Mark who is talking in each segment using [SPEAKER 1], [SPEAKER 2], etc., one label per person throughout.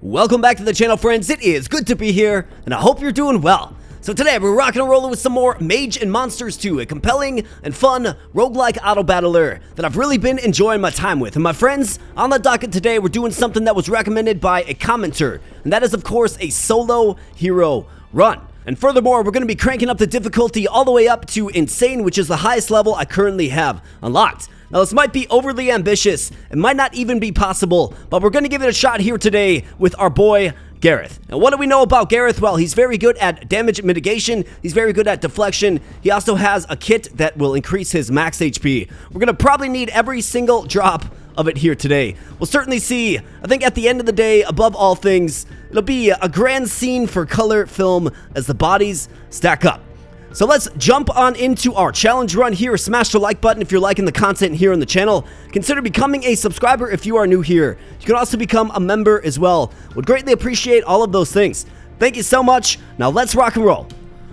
[SPEAKER 1] Welcome back to the channel, friends. It is good to be here, and I hope you're doing well. So today, we're rocking and rolling with some more Mage and Monsters II, a compelling and fun roguelike autobattler that I've really been enjoying my time with. And my friends, on the docket today, we're doing something that was recommended by a commenter, and that is, of course, a solo hero run. And furthermore, we're going to be cranking up the difficulty all the way up to Insane, which is the highest level I currently have unlocked. Now, this might be overly ambitious, it might not even be possible, but we're going to give it a shot here today with our boy, GARETH. And what do we know about GARETH? Well, he's very good at damage mitigation, he's very good at deflection, he also has a kit that will increase his max HP. We're going to probably need every single drop of it here today. We'll certainly see. I think at the end of the day, above all things, it'll be a grand scene for color film as the bodies stack up. So let's jump on into our challenge run here. Smash the like button if you're liking the content here on the channel. Consider becoming a subscriber if you are new here. You can also become a member as well. Would greatly appreciate all of those things. Thank you so much. Now let's rock and roll.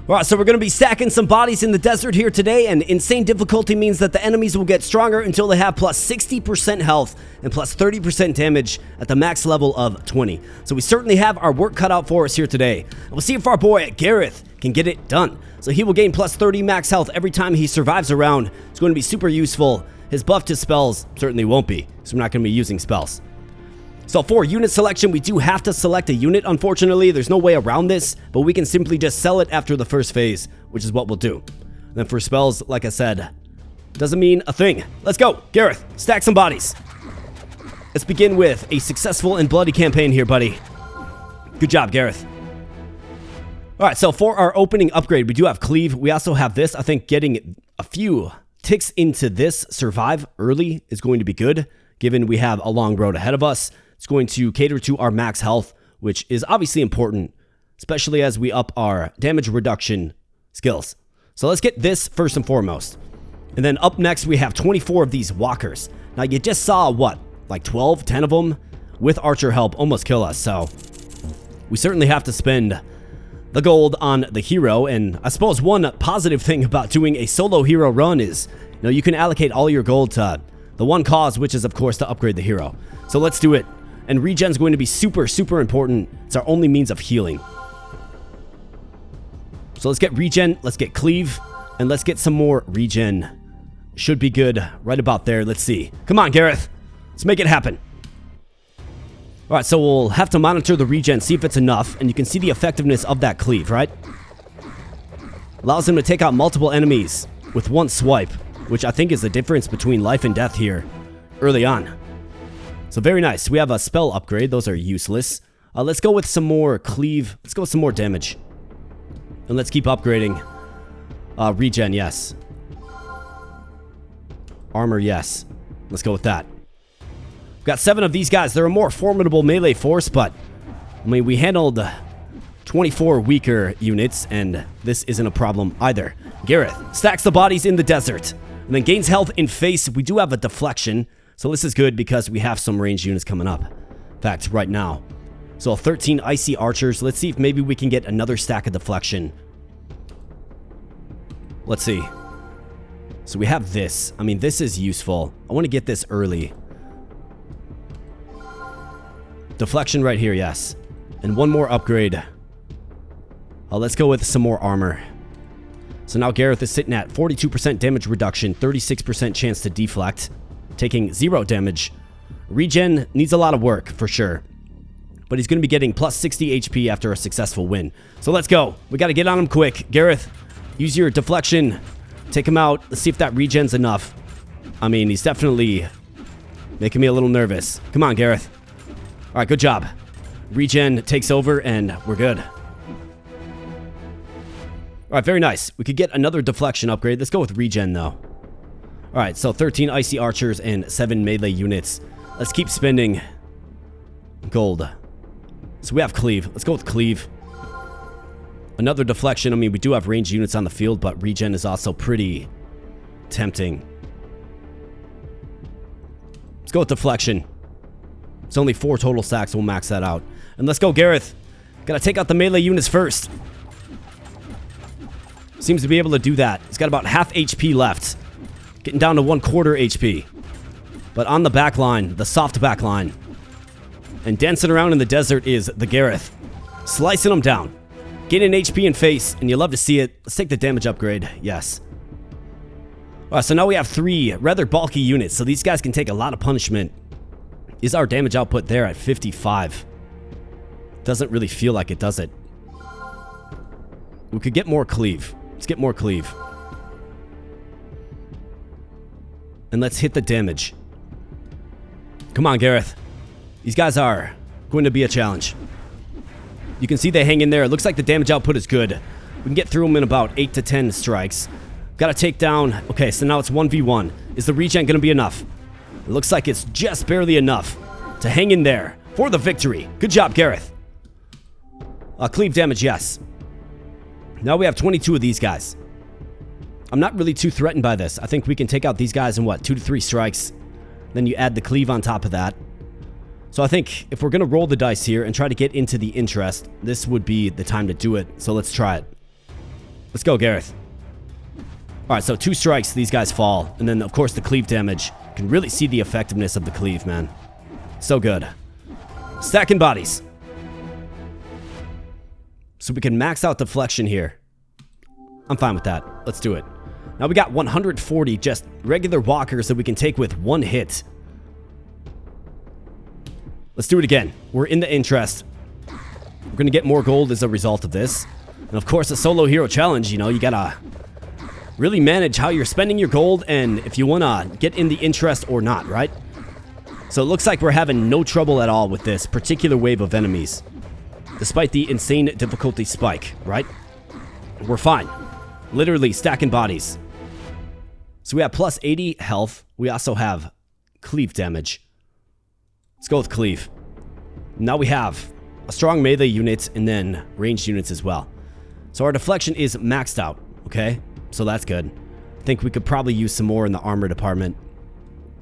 [SPEAKER 1] Alright, so we're going to be stacking some bodies in the desert here today, and insane difficulty means that the enemies will get stronger until they have plus 60% health and plus 30% damage at the max level of 20. So we certainly have our work cut out for us here today. And we'll see if our boy GARETH can get it done. So he will gain plus 30 max health every time he survives a round. It's going to be super useful. His buff to spells certainly won't be, so we're not going to be using spells. So for unit selection, we do have to select a unit, unfortunately. There's no way around this, but we can simply just sell it after the first phase, which is what we'll do. And then for spells, like I said, doesn't mean a thing. Let's go, GARETH, stack some bodies. Let's begin with a successful and bloody campaign here, buddy. Good job, GARETH. Alright, so for our opening upgrade, we do have Cleave. We also have this. I think getting a few ticks into this survive early is going to be good, given we have a long road ahead of us. It's going to cater to our max health, which is obviously important, especially as we up our damage reduction skills. So let's get this first and foremost. And then up next, we have 24 of these walkers. Now, you just saw, what, like 12, 10 of them with archer help almost kill us. So we certainly have to spend the gold on the hero. And I suppose one positive thing about doing a solo hero run is, you can allocate all your gold to the one cause, which is, of course, to upgrade the hero. So let's do it. And regen's going to be super, super important. It's our only means of healing. So let's get regen, let's get cleave, and let's get some more regen. Should be good right about there. Let's see. Come on, GARETH. Let's make it happen. Alright, so we'll have to monitor the regen, see if it's enough, and you can see the effectiveness of that cleave, right? Allows him to take out multiple enemies with one swipe, which I think is the difference between life and death here early on. So very nice. We have a spell upgrade. Those are useless. Let's go with some more cleave. Let's go with some more damage. And let's keep upgrading. Regen, yes. Armor, yes. Let's go with that. We've got 7 of these guys. They're a more formidable melee force, but I mean, we handled 24 weaker units, and this isn't a problem either. GARETH stacks the bodies in the desert, and then gains health in face. We do have a deflection. So this is good because we have some ranged units coming up. In fact, right now. So 13 icy archers. Let's see if maybe we can get another stack of deflection. Let's see. So we have this. I mean, this is useful. I want to get this early. Deflection right here, yes. And one more upgrade. Let's go with some more armor. So now GARETH is sitting at 42% damage reduction, 36% chance to deflect, taking 0 damage. Regen needs a lot of work, for sure. But he's going to be getting plus 60 HP after a successful win. So let's go. We got to get on him quick. GARETH, use your deflection. Take him out. Let's see if that regen's enough. I mean, he's definitely making me a little nervous. Come on, GARETH. All right, good job. Regen takes over, and we're good. All right, very nice. We could get another deflection upgrade. Let's go with regen, though. Alright, so 13 icy archers and 7 melee units. Let's keep spending gold. So we have cleave. Let's go with cleave. Another deflection. I mean, we do have ranged units on the field, but regen is also pretty tempting. Let's go with deflection. It's only 4 total stacks. We'll max that out. And let's go, GARETH. Gotta take out the melee units first. Seems to be able to do that. He's got about half HP left. Getting down to 1/4 HP. But on the back line, the soft back line, And dancing around in the desert is the Gareth. Slicing them down. Getting HP and face, and you love to see it. Let's take the damage upgrade. Yes. Alright, so now we have 3 rather bulky units, so these guys can take a lot of punishment. Is our damage output there at 55? Doesn't really feel like it, does it? We could get more cleave. Let's get more cleave. And let's hit the damage. Come on, Gareth. These guys are going to be a challenge. You can see they hang in there. It looks like the damage output is good. We can get through them in about 8 to 10 strikes. Gotta take down... Okay, so now it's 1v1. Is the regen gonna be enough? It looks like it's just barely enough to hang in there for the victory. Good job, Gareth. Cleave damage, yes. Now we have 22 of these guys. I'm not really too threatened by this. I think we can take out these guys in, what, 2 to 3 strikes. Then you add the cleave on top of that. So I think if we're going to roll the dice here and try to get into the interest, this would be the time to do it. So let's try it. Let's go, Gareth. Alright, so 2 strikes, these guys fall. And then, of course, the cleave damage. You can really see the effectiveness of the cleave, man. So good. Stacking bodies. So we can max out deflection here. I'm fine with that. Let's do it. Now we got 140 just regular walkers that we can take with 1 hit. Let's do it again. We're in the interest. We're going to get more gold as a result of this. And of course, a solo hero challenge, you know, you got to really manage how you're spending your gold and if you want to get in the interest or not, right? So it looks like we're having no trouble at all with this particular wave of enemies. Despite the insane difficulty spike, right? We're fine. Literally stacking bodies. So we have plus 80 health. We also have cleave damage. Let's go with cleave. Now we have a strong melee unit and then ranged units as well. So our deflection is maxed out, okay? So that's good. I think we could probably use some more in the armor department.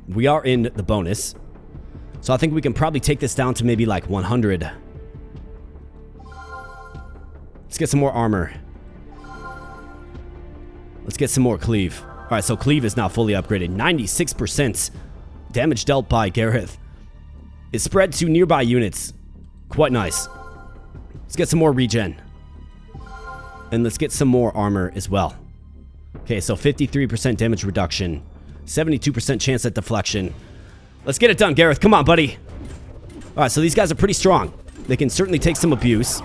[SPEAKER 1] We are in the bonus. So I think we can probably take this down to maybe like 100. Let's get some more armor. Let's get some more cleave. Alright, so cleave is now fully upgraded. 96% damage dealt by Gareth. It's spread to nearby units. Quite nice. Let's get some more regen. And let's get some more armor as well. Okay, so 53% damage reduction. 72% chance at deflection. Let's get it done, Gareth. Come on, buddy. Alright, so these guys are pretty strong. They can certainly take some abuse.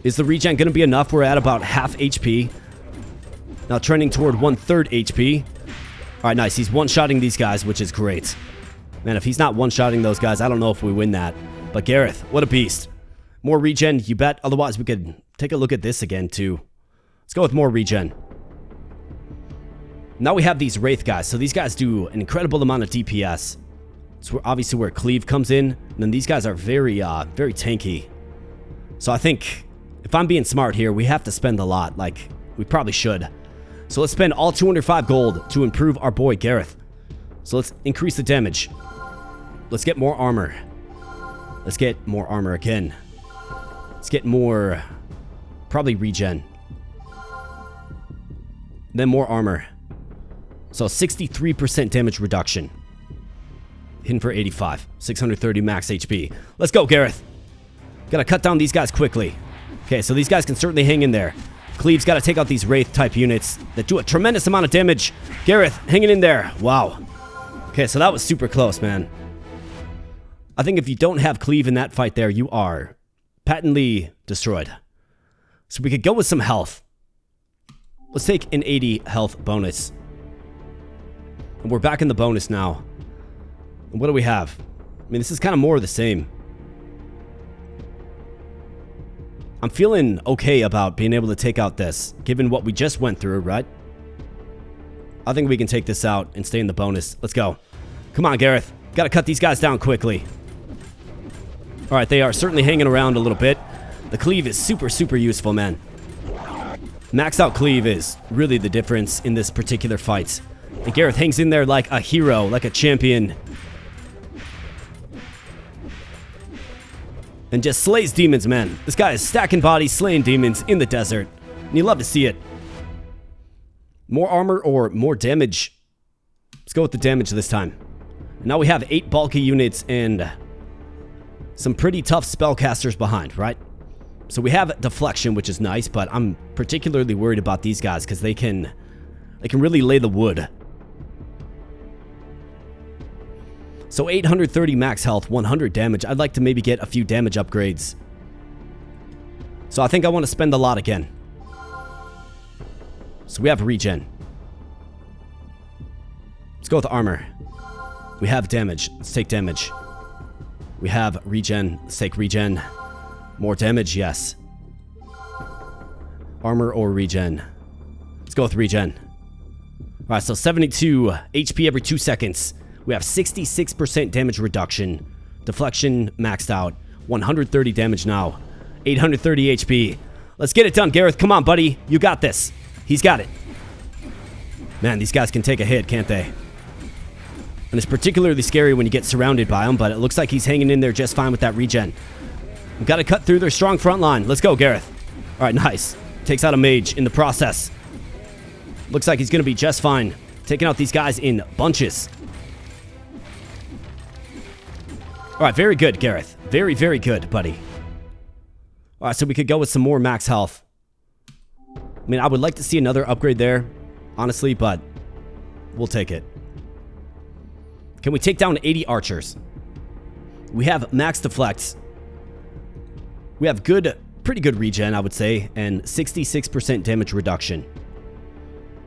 [SPEAKER 1] Is the regen going to be enough? We're at about half HP. Now trending toward 1/3 HP. Alright, nice. He's one-shotting these guys, which is great. Man, if he's not one-shotting those guys, I don't know if we win that. But Gareth, what a beast. More regen, you bet. Otherwise, we could take a look at this again, too. Let's go with more regen. Now we have these Wraith guys. So these guys do an incredible amount of DPS. It's obviously where cleave comes in. And then these guys are very tanky. So I think, if I'm being smart here, we have to spend a lot. Like, we probably should. So let's spend all 205 gold to improve our boy Gareth. So let's increase the damage. Let's get more armor. Let's get more armor again. Let's get more, probably regen. Then more armor. So 63% damage reduction. Hitting for 85. 630 max HP. Let's go, Gareth. Gotta cut down these guys quickly. Okay, so these guys can certainly hang in there. Cleave's gotta take out these Wraith type units that do a tremendous amount of damage. Gareth, hanging in there. Wow. Okay, so that was super close, man. I think if you don't have cleave in that fight there, you are patently destroyed. So we could go with some health. Let's take an 80 health bonus. And we're back in the bonus now. And what do we have? I mean, this is kind of more of the same. I'm feeling okay about being able to take out this, given what we just went through, right? I think we can take this out and stay in the bonus. Let's go. Come on, Gareth. Gotta cut these guys down quickly. Alright, they are certainly hanging around a little bit. The cleave is super, super useful, man. Maxed out cleave is really the difference in this particular fight. And Gareth hangs in there like a hero, like a champion. And just slays demons, man. This guy is stacking bodies, slaying demons in the desert. And you love to see it. More armor or more damage? Let's go with the damage this time. And now we have 8 bulky units and some pretty tough spellcasters behind, right? So we have deflection, which is nice, but I'm particularly worried about these guys because they can really lay the wood. So 830 max health, 100 damage. I'd like to maybe get a few damage upgrades. So I think I want to spend a lot again. So we have regen. Let's go with armor. We have damage. Let's take damage. We have regen. Let's take regen. More damage, yes. Armor or regen. Let's go with regen. Alright, so 72 HP every 2 seconds. We have 66% damage reduction. Deflection maxed out. 130 damage now. 830 HP. Let's get it done, Gareth. Come on, buddy. You got this. He's got it. Man, these guys can take a hit, can't they? And it's particularly scary when you get surrounded by them, but it looks like he's hanging in there just fine with that regen. We've got to cut through their strong front line. Let's go, Gareth. All right, nice. Takes out a mage in the process. Looks like he's going to be just fine. Taking out these guys in bunches. All right, very good, Gareth. Very, very good, buddy. All right, so we could go with some more max health. I mean, I would like to see another upgrade there, honestly, but we'll take it. Can we take down 80 archers? We have max deflects. We have pretty good regen, I would say, and 66% damage reduction.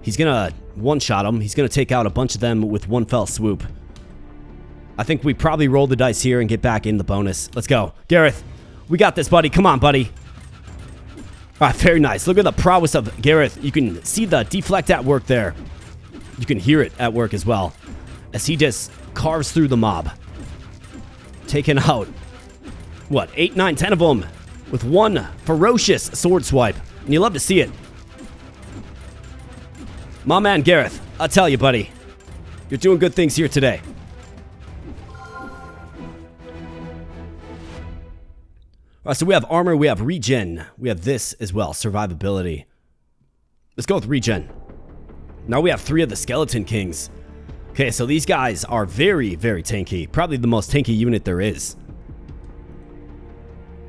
[SPEAKER 1] He's gonna one-shot them. He's gonna take out a bunch of them with one fell swoop. I think we probably roll the dice here and get back in the bonus. Let's go. Gareth, we got this, buddy. Come on, buddy. All right, very nice. Look at the prowess of Gareth. You can see the deflect at work there. You can hear it at work as well, as he just carves through the mob. Taking out, what, 8, 9, 10 of them with one ferocious sword swipe. And you love to see it. My man, Gareth, I'll tell you, buddy. You're doing good things here today. All right, so we have armor, we have regen. We have this as well, survivability. Let's go with regen. Now we have 3 of the Skeleton Kings. Okay, so these guys are very, very tanky. Probably the most tanky unit there is.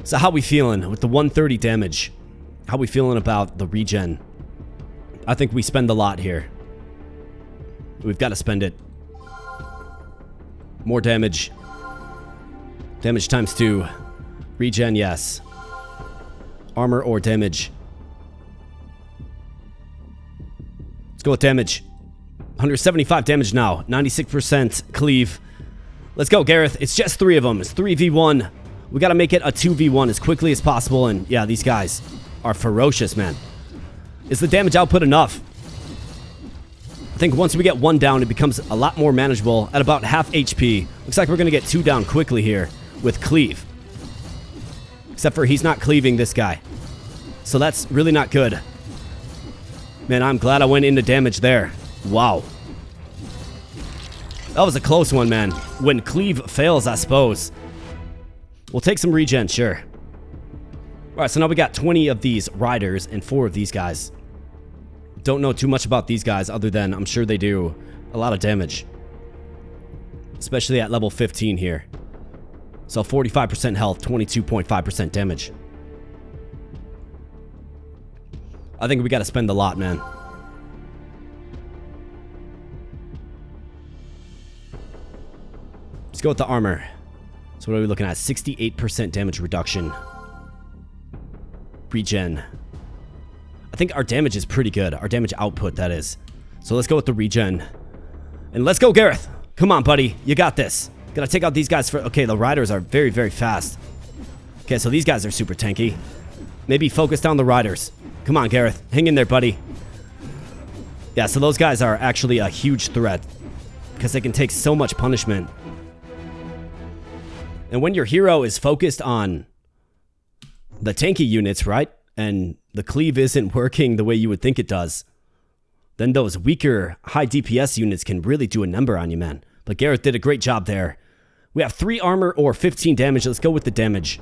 [SPEAKER 1] So how we feeling with the 130 damage? How we feeling about the regen? I think we spend a lot here. We've got to spend it. More damage. Damage times 2. Regen, yes. Armor or damage. Let's go with damage. 175 damage now. 96% cleave. Let's go, Gareth. It's just 3 of them. It's 3v1. We got to make it a 2v1 as quickly as possible. And yeah, these guys are ferocious, man. Is the damage output enough? I think once we get 1 down, it becomes a lot more manageable at about half HP. Looks like we're going to get 2 down quickly here with cleave. Except for he's not cleaving this guy. So that's really not good. Man, I'm glad I went into damage there. Wow. That was a close one, man. When cleave fails, I suppose. We'll take some regen, sure. Alright, so now we got 20 of these riders and 4 of these guys. Don't know too much about these guys other than I'm sure they do a lot of damage. Especially at level 15 here. So 45% health, 22.5% damage. I think we got to spend a lot, man. Let's go with the armor. So what are we looking at? 68% damage reduction. Regen. I think our damage is pretty good. Our damage output, that is. So let's go with the regen. And let's go, Gareth. Come on, buddy. You got this. Gotta take out these guys for... Okay, the riders are very, very fast. Okay, so these guys are super tanky. Maybe focus down the riders. Come on, Gareth. Hang in there, buddy. Yeah, so those guys are actually a huge threat. Because they can take so much punishment. And when your hero is focused on the tanky units, right? And the cleave isn't working the way you would think it does. Then those weaker, high DPS units can really do a number on you, man. But Gareth did a great job there. We have 3 armor or 15 damage. Let's go with the damage.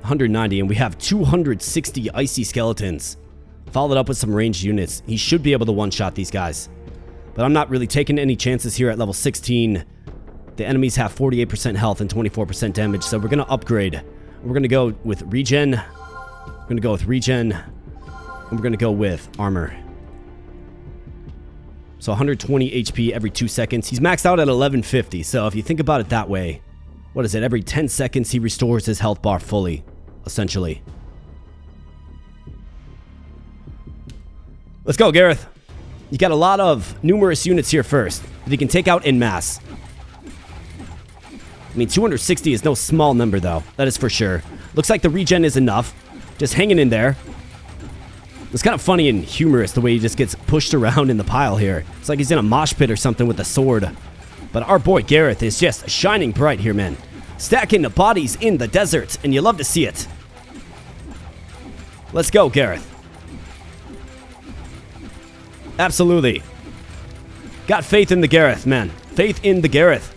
[SPEAKER 1] 190, and we have 260 icy skeletons. Followed up with some ranged units. He should be able to one-shot these guys. But I'm not really taking any chances here at level 16. The enemies have 48% health and 24% damage, so we're going to upgrade. We're going to go with regen. We're going to go with regen. And we're going to go with armor. So 120 HP every 2 seconds. He's maxed out at 1150, so if you think about it that way, what is it? Every 10 seconds he restores his health bar fully, essentially. Let's go, Gareth. You got a lot of numerous units here first that he can take out en masse. I mean, 260 is no small number, though. That is for sure. Looks like the regen is enough. Just hanging in there. It's kind of funny and humorous the way he just gets pushed around in the pile here. It's like he's in a mosh pit or something with a sword. But our boy Gareth is just shining bright here, man. Stacking the bodies in the desert, and you love to see it. Let's go, Gareth. Absolutely. Got faith in the Gareth, man. Faith in the Gareth.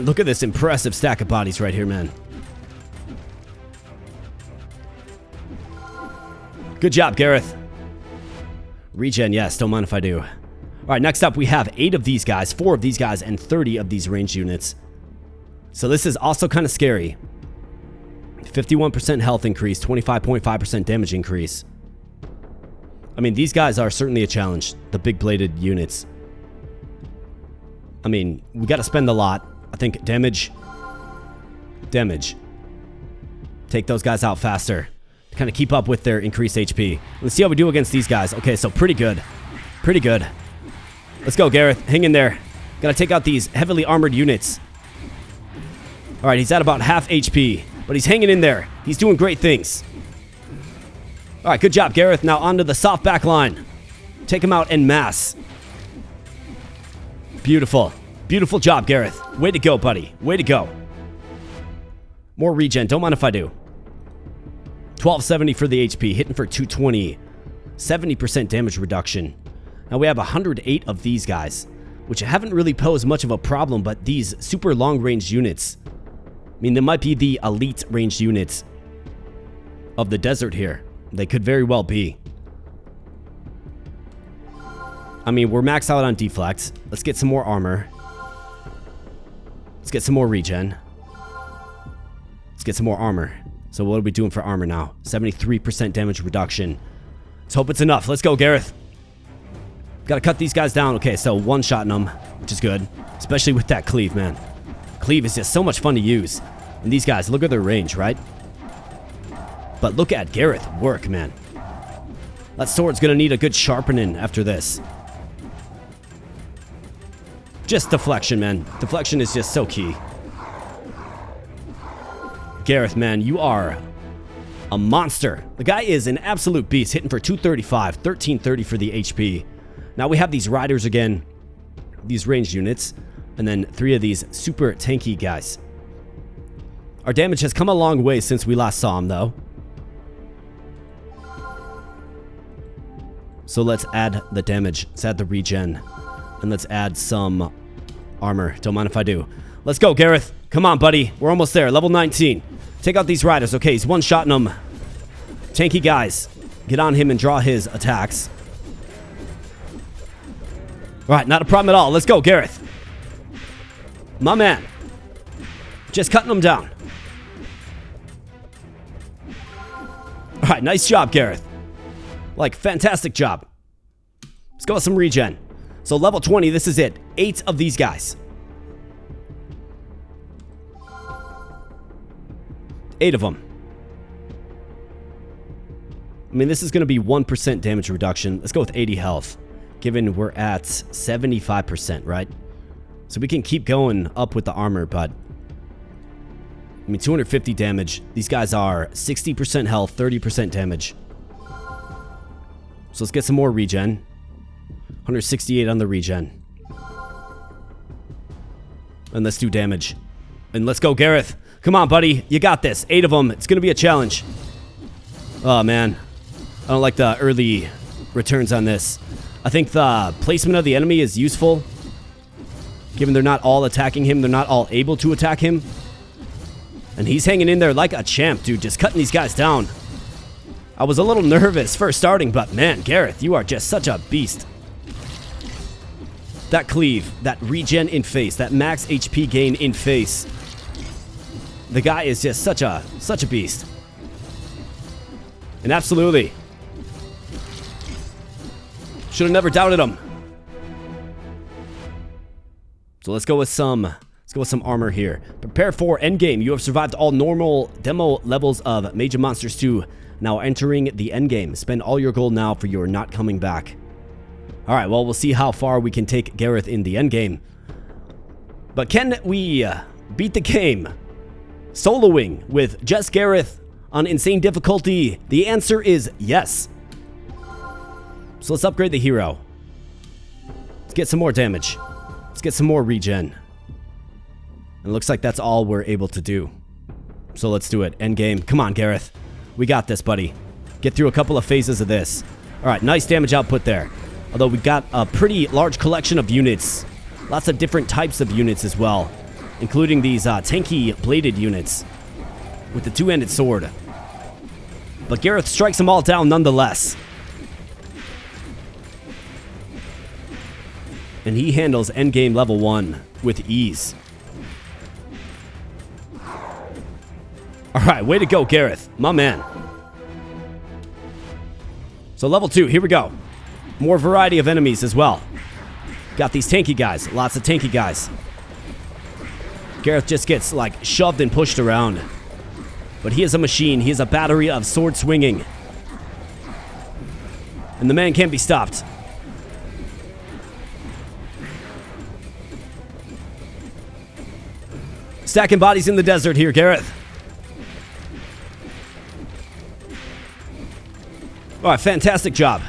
[SPEAKER 1] Look at this impressive stack of bodies right here, man. Good job, Gareth. Regen, yes. Don't mind if I do. All right, next up, we have 8 of these guys, 4 of these guys, and 30 of these ranged units. So this is also kind of scary. 51% health increase, 25.5% damage increase. I mean, these guys are certainly a challenge. The big bladed units. I mean, we got to spend a lot. I think damage. Take those guys out faster. Kind of keep up with their increased HP. Let's see how we do against these guys. Okay, so pretty good. Pretty good. Let's go, Gareth. Hang in there. Gotta take out these heavily armored units. Alright, he's at about half HP. But he's hanging in there. He's doing great things. Alright, good job, Gareth. Now onto the soft back line. Take him out en masse. Beautiful. Beautiful job, Gareth. Way to go, buddy. Way to go. More regen. Don't mind if I do. 1270 for the HP. Hitting for 220. 70% damage reduction. Now we have 108 of these guys, which haven't really posed much of a problem, but these super long-range units, I mean, they might be the elite ranged units of the desert here. They could very well be. I mean, we're maxed out on deflect. Let's get some more armor. Let's get some more regen. Let's get some more armor. So what are we doing for armor now? 73% damage reduction. Let's hope it's enough. Let's go, Gareth. Gotta cut these guys down. Okay, so one-shotting them, which is good. Especially with that cleave, man. Cleave is just so much fun to use. And these guys, look at their range, right? But look at Gareth work, man. That sword's gonna need a good sharpening after this. Just deflection, man. Deflection is just so key. Gareth, man, you are a monster. The guy is an absolute beast, hitting for 235, 1330 for the HP. Now we have these riders again, these ranged units, and then 3 of these super tanky guys. Our damage has come a long way since we last saw him, though. So let's add the damage. Let's add the regen. And let's add some armor. Don't mind if I do. Let's go, Gareth. Come on, buddy. We're almost there. Level 19. Take out these riders. Okay, he's one-shotting them. Tanky guys. Get on him and draw his attacks. Alright, not a problem at all. Let's go, Gareth. My man. Just cutting them down. Alright, nice job, Gareth. Like, fantastic job. Let's go with some regen. So level 20, this is it. 8 of these guys. 8 of them. I mean, this is going to be 1% damage reduction. Let's go with 80 health, given we're at 75%, right? So we can keep going up with the armor, but I mean, 250 damage. These guys are 60% health, 30% damage. So let's get some more regen. 168 on the regen. And let's do damage. And let's go, Gareth. Come on, buddy. You got this. 8 of them. It's going to be a challenge. Oh, man. I don't like the early returns on this. I think the placement of the enemy is useful. Given they're not all attacking him. They're not all able to attack him. And he's hanging in there like a champ, dude. Just cutting these guys down. I was a little nervous first starting, but man, Gareth, you are just such a beast. that cleave, that regen in face, that max HP gain in face. The guy is just such a beast. And absolutely, should have never doubted him. So let's go with some armor here. Prepare for endgame. You have survived all normal demo levels of Mage and Monsters 2. Now entering the endgame. Spend all your gold now for your not coming back. Alright, well, we'll see how far we can take Gareth in the endgame. But can we beat the game soloing with just Gareth on insane difficulty? The answer is yes. So let's upgrade the hero. Let's get some more damage. Let's get some more regen. And it looks like that's all we're able to do. So let's do it. Endgame. Come on, Gareth. We got this, buddy. Get through a couple of phases of this. Alright, nice damage output there. Although we got a pretty large collection of units. Lots of different types of units as well. Including these tanky bladed units. With the two-handed sword. But Gareth strikes them all down nonetheless. And he handles endgame level 1 with ease. Alright, way to go, Gareth. My man. So level 2, here we go. More variety of enemies as well. Got these tanky guys. Lots of tanky guys. Gareth just gets, like, shoved and pushed around. But he is a machine. He is a battery of sword swinging. And the man can't be stopped. Stacking bodies in the desert here, Gareth. Alright, fantastic job.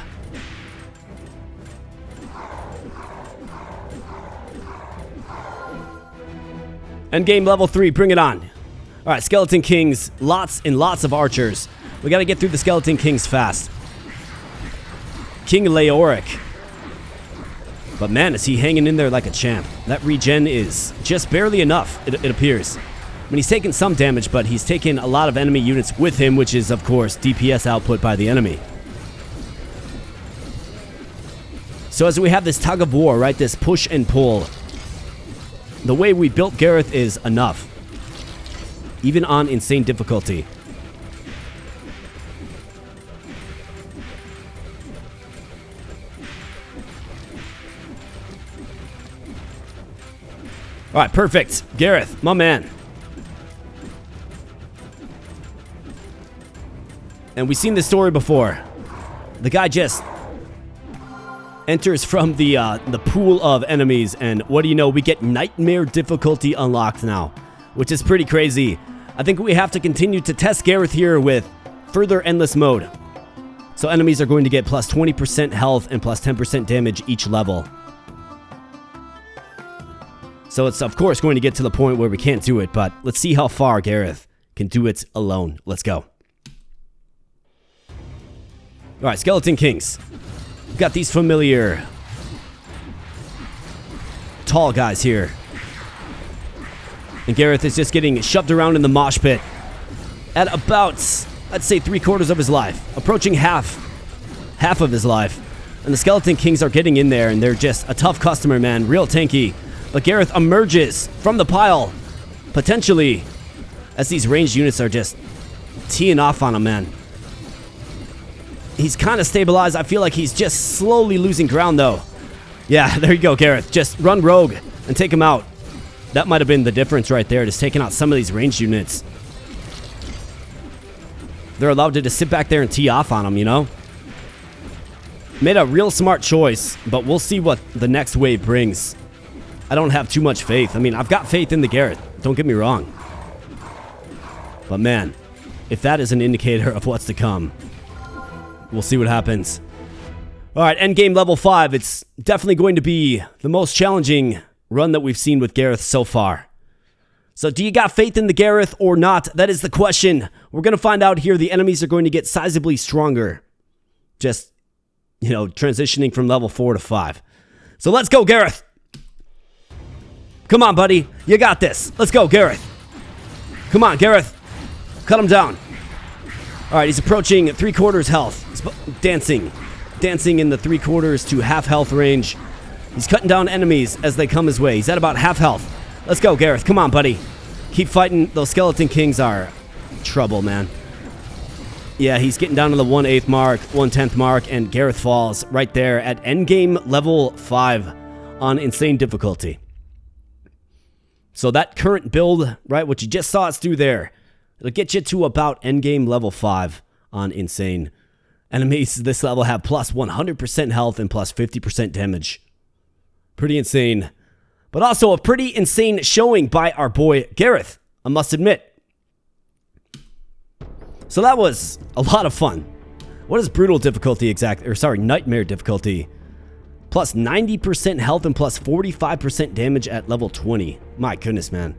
[SPEAKER 1] Endgame level 3, bring it on. Alright, Skeleton Kings, lots and lots of archers. We gotta get through the Skeleton Kings fast. King Leoric. But man, is he hanging in there like a champ. That regen is just barely enough, it appears. I mean, he's taking some damage, but he's taking a lot of enemy units with him, which is, of course, DPS output by the enemy. So as we have this tug of war, right, this push and pull, the way we built Gareth is enough. Even on insane difficulty. Alright, perfect. Gareth, my man. And we've seen this story before. The guy just enters from the pool of enemies, and what do you know? We get nightmare difficulty unlocked now, which is pretty crazy. I think we have to continue to test Gareth here with further endless mode. So enemies are going to get plus 20% health and plus 10% damage each level. So it's, of course, going to get to the point where we can't do it, but let's see how far Gareth can do it alone. Let's go. Alright, Skeleton Kings. We've got these familiar tall guys here. And Gareth is just getting shoved around in the mosh pit at about, I'd say, 3/4 of his life. Approaching half of his life. And the Skeleton Kings are getting in there, and they're just a tough customer, man. Real tanky. But Gareth emerges from the pile, potentially, as these ranged units are just teeing off on him, man. He's kind of stabilized. I feel like he's just slowly losing ground, though. Yeah, there you go, Gareth. Just run rogue and take him out. That might have been the difference right there, just taking out some of these ranged units. They're allowed to just sit back there and tee off on him, you know? Made a real smart choice, but we'll see what the next wave brings. I don't have too much faith. I mean, I've got faith in the Gareth. Don't get me wrong. But man, if that is an indicator of what's to come, we'll see what happens. Alright, endgame level 5. It's definitely going to be the most challenging run that we've seen with Gareth so far. So do you got faith in the Gareth or not? That is the question. We're going to find out here. The enemies are going to get sizably stronger. Just, you know, transitioning from level 4 to 5. So let's go, Gareth. Come on, buddy. You got this. Let's go, Gareth. Come on, Gareth. Cut him down. Alright, he's approaching 3/4 health. He's dancing in the 3/4 to half health range. He's cutting down enemies as they come his way. He's at about half health. Let's go, Gareth. Come on, buddy. Keep fighting. Those skeleton kings are trouble, man. Yeah, he's getting down to the 1/8 mark, 1/10 mark, and Gareth falls right there at endgame level 5 on insane difficulty. So that current build, right, what you just saw us through there, it'll get you to about endgame level 5 on insane. Enemies this level have plus 100% health and plus 50% damage. Pretty insane. But also a pretty insane showing by our boy Gareth, I must admit. So that was a lot of fun. What is brutal difficulty nightmare difficulty? Plus 90% health and plus 45% damage at level 20. My goodness, man.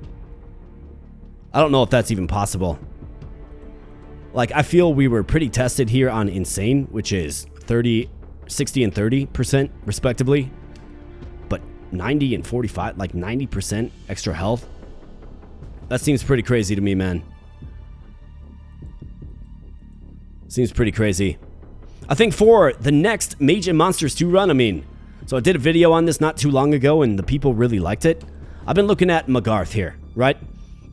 [SPEAKER 1] I don't know if that's even possible. Like, I feel we were pretty tested here on insane, which is 60 and 30% respectively. But 90 and 45, like 90% extra health. That seems pretty crazy to me, man. Seems pretty crazy. I think for the next Mage and Monsters 2 run, so I did a video on this not too long ago and the people really liked it. I've been looking at GARETH here, right?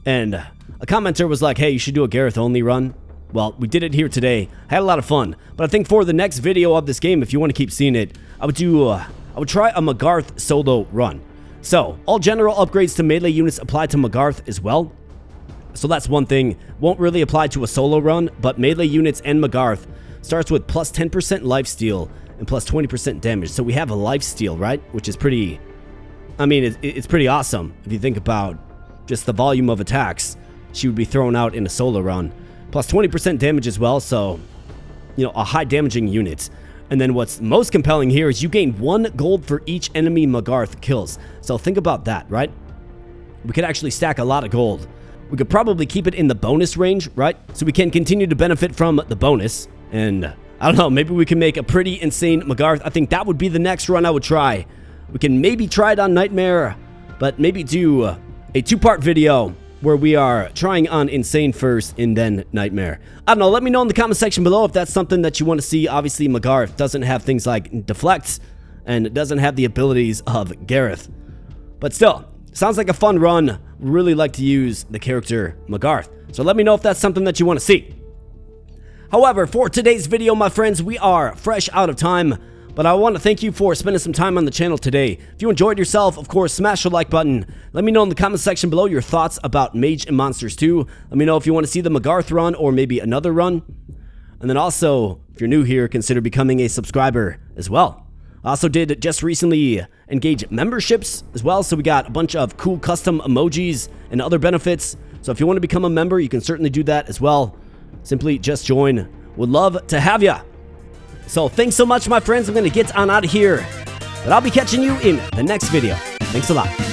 [SPEAKER 1] And a commenter was like, hey, you should do a GARETH only run. Well, we did it here today. Had a lot of fun. But I think for the next video of this game, if you want to keep seeing it, I would try a GARETH solo run. So, all general upgrades to melee units apply to GARETH as well. So that's one thing. Won't really apply to a solo run, but melee units and GARETH starts with plus 10% lifesteal and plus 20% damage. So we have a lifesteal, right? Which is pretty... it's pretty awesome if you think about just the volume of attacks she would be thrown out in a solo run. Plus 20% damage as well, so, a high damaging unit. And then what's most compelling here is you gain 1 gold for each enemy GARETH kills. So think about that, right? We could actually stack a lot of gold. We could probably keep it in the bonus range, right? So we can continue to benefit from the bonus. And I don't know, maybe we can make a pretty insane GARETH. I think that would be the next run I would try. We can maybe try it on Nightmare, but maybe do a 2-part video where we are trying on insane first and then Nightmare. I don't know, let me know in the comment section below if that's something that you want to see. Obviously, GARETH doesn't have things like deflect and it doesn't have the abilities of Gareth. But still, sounds like a fun run. Really like to use the character GARETH. So let me know if that's something that you want to see. However, for today's video, my friends, we are fresh out of time. But I want to thank you for spending some time on the channel today. If you enjoyed yourself, of course, smash the like button. Let me know in the comment section below your thoughts about Mage and Monsters 2. Let me know if you want to see the GARETH run or maybe another run. And then also, if you're new here, consider becoming a subscriber as well. I also did just recently engage memberships as well, so we got a bunch of cool custom emojis and other benefits. So if you want to become a member, you can certainly do that as well. Simply just join. Would love to have ya. So thanks so much, my friends. I'm going to get on out of here, but I'll be catching you in the next video. Thanks a lot.